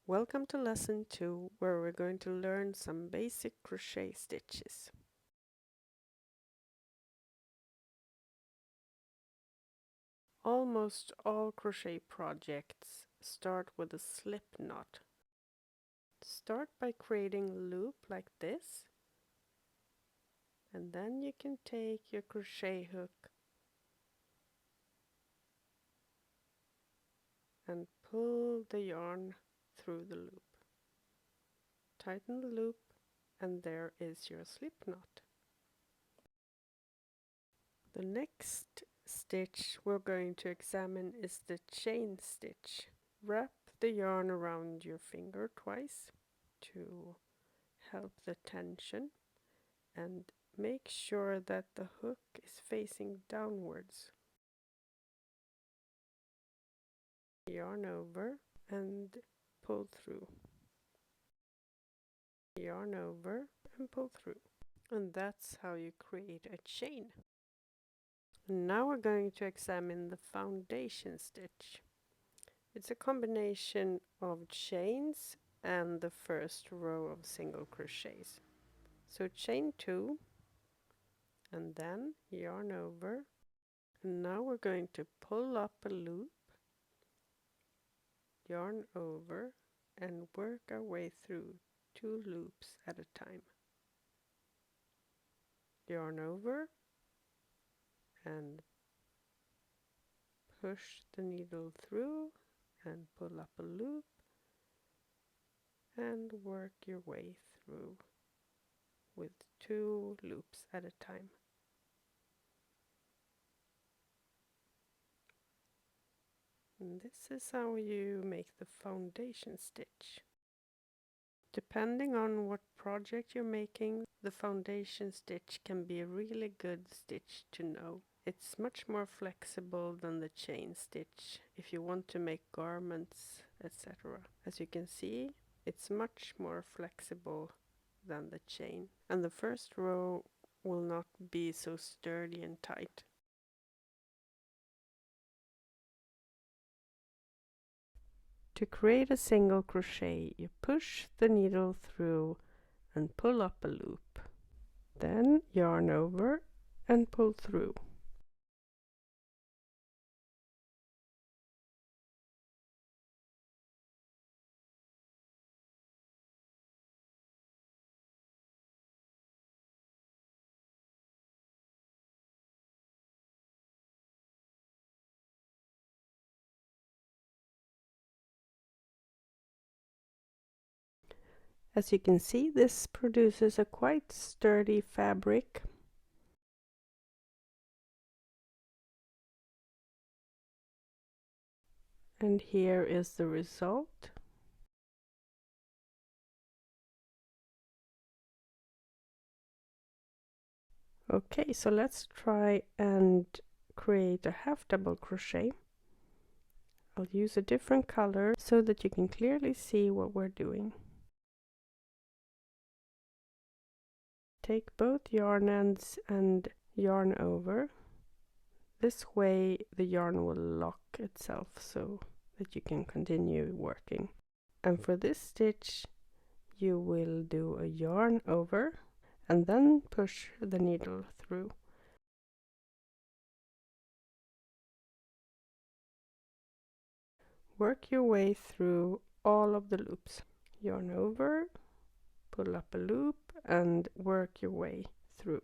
Welcome to lesson 2, where we're going to learn some basic crochet stitches. Almost all crochet projects start with a slip knot. Start by creating a loop like this, and then you can take your crochet hook and pull the yarn through the loop. Tighten the loop, and there is your slip knot. The next stitch we're going to examine is the chain stitch. Wrap the yarn around your finger twice to help the tension, and make sure that the hook is facing downwards. Yarn over and pull through. Yarn over and pull through. And that's how you create a chain. Now we're going to examine the foundation stitch. It's a combination of chains and the first row of single crochets. So chain 2 and then yarn over. And now we're going to pull up a loop, yarn over, and work our way through 2 loops at a time. Yarn over and push the needle through and pull up a loop and work your way through with 2 loops at a time. And this is how you make the foundation stitch. Depending on what project you're making, the foundation stitch can be a really good stitch to know. It's much more flexible than the chain stitch if you want to make garments, etc. As you can see, it's much more flexible than the chain, and the first row will not be so sturdy and tight. To create a single crochet, you push the needle through and pull up a loop. Then yarn over and pull through. As you can see, this produces a quite sturdy fabric. And here is the result. Okay, so let's try and create a half double crochet. I'll use a different color so that you can clearly see what we're doing. Take both yarn ends and yarn over. This way the yarn will lock itself so that you can continue working. And for this stitch you will do a yarn over and then push the needle through. Work your way through all of the loops. Yarn over, pull up a loop and work your way through.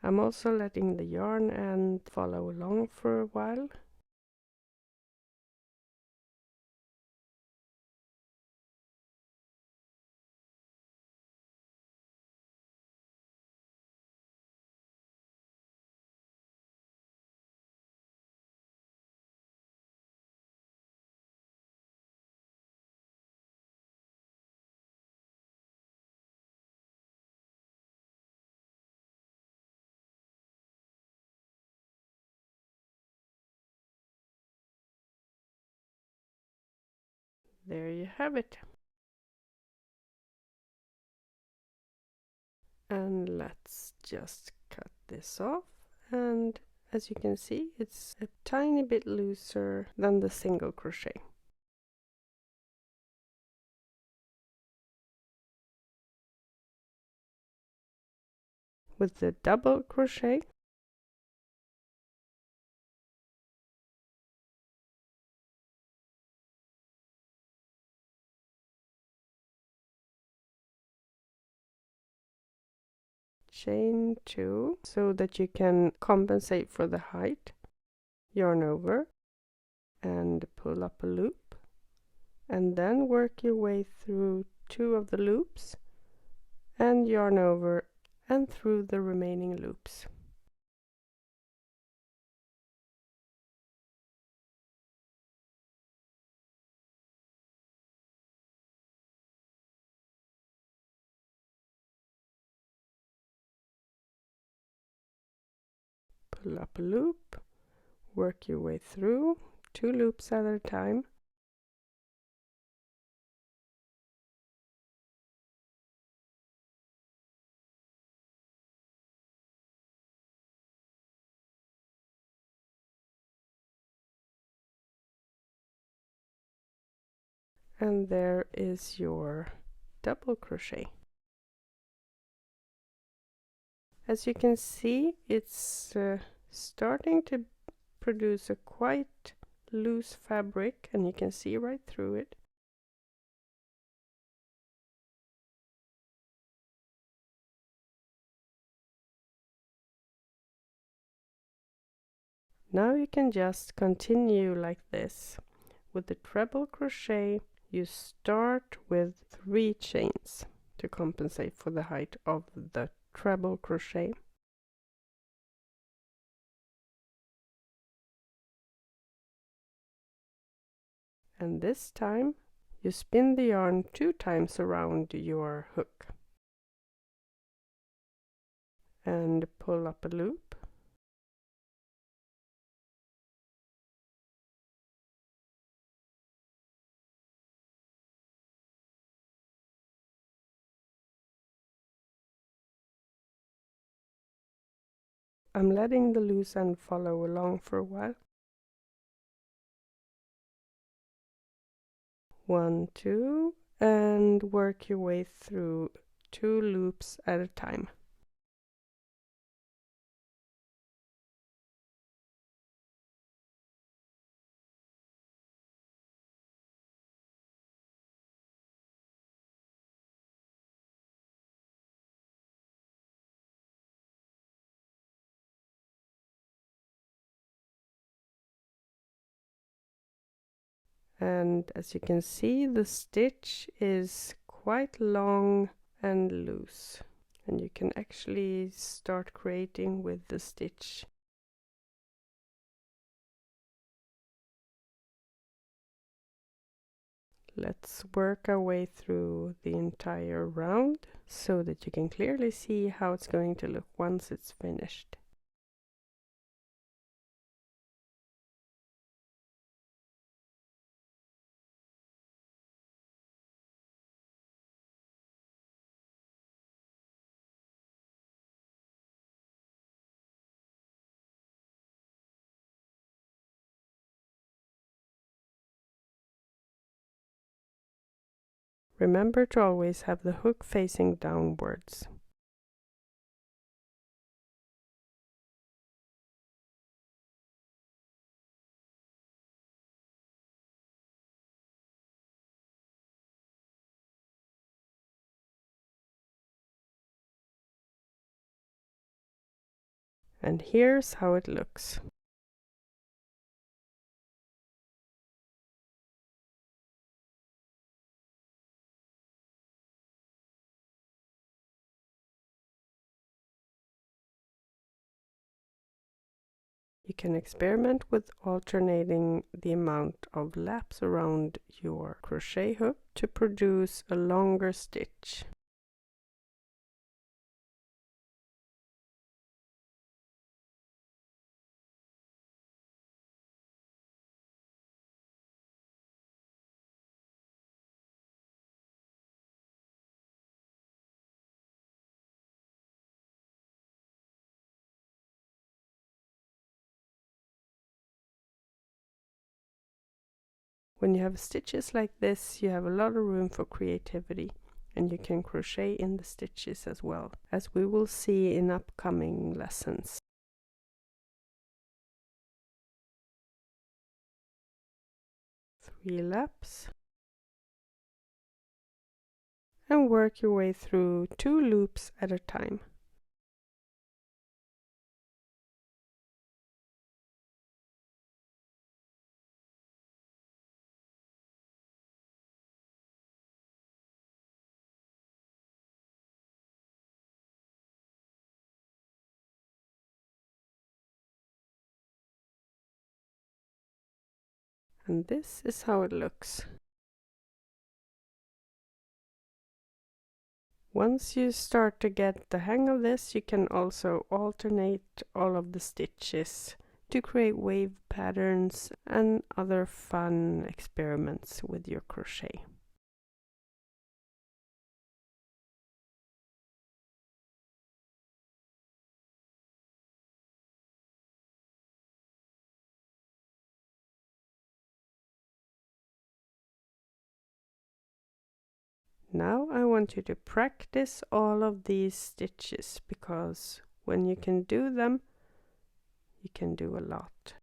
I'm also letting the yarn end follow along for a while. There you have it. And let's just cut this off, and as you can see, it's a tiny bit looser than the single crochet. with the double crochet. Chain 2 so that you can compensate for the height. Yarn over and pull up a loop, and then work your way through 2 of the loops and yarn over and through the remaining loops. Pull up a loop, work your way through 2 loops at a time, and there is your double crochet. As you can see, it's starting to produce a quite loose fabric, and you can see right through it. Now you can just continue like this. With the treble crochet, you start with 3 chains to compensate for the height of the treble crochet. And this time you spin the yarn 2 times around your hook and pull up a loop. I'm letting the loose end follow along for a while. 1, 2, and work your way through 2 loops at a time. And as you can see, the stitch is quite long and loose, and you can actually start creating with the stitch. Let's work our way through the entire round so that you can clearly see how it's going to look once it's finished. Remember to always have the hook facing downwards. And here's how it looks. You can experiment with alternating the amount of laps around your crochet hook to produce a longer stitch. When you have stitches like this, you have a lot of room for creativity. And you can crochet in the stitches as well, as we will see in upcoming lessons. Three laps. And work your way through 2 loops at a time. And this is how it looks. Once you start to get the hang of this, you can also alternate all of the stitches to create wave patterns and other fun experiments with your crochet. Now I want you to practice all of these stitches, because when you can do them, you can do a lot.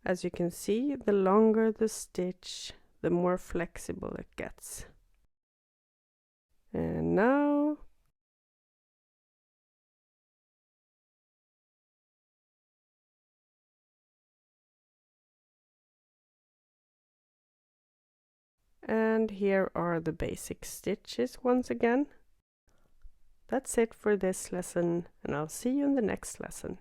As you can see, the longer the stitch, the more flexible it gets. And now and here are the basic stitches once again. That's it for this lesson, and I'll see you in the next lesson.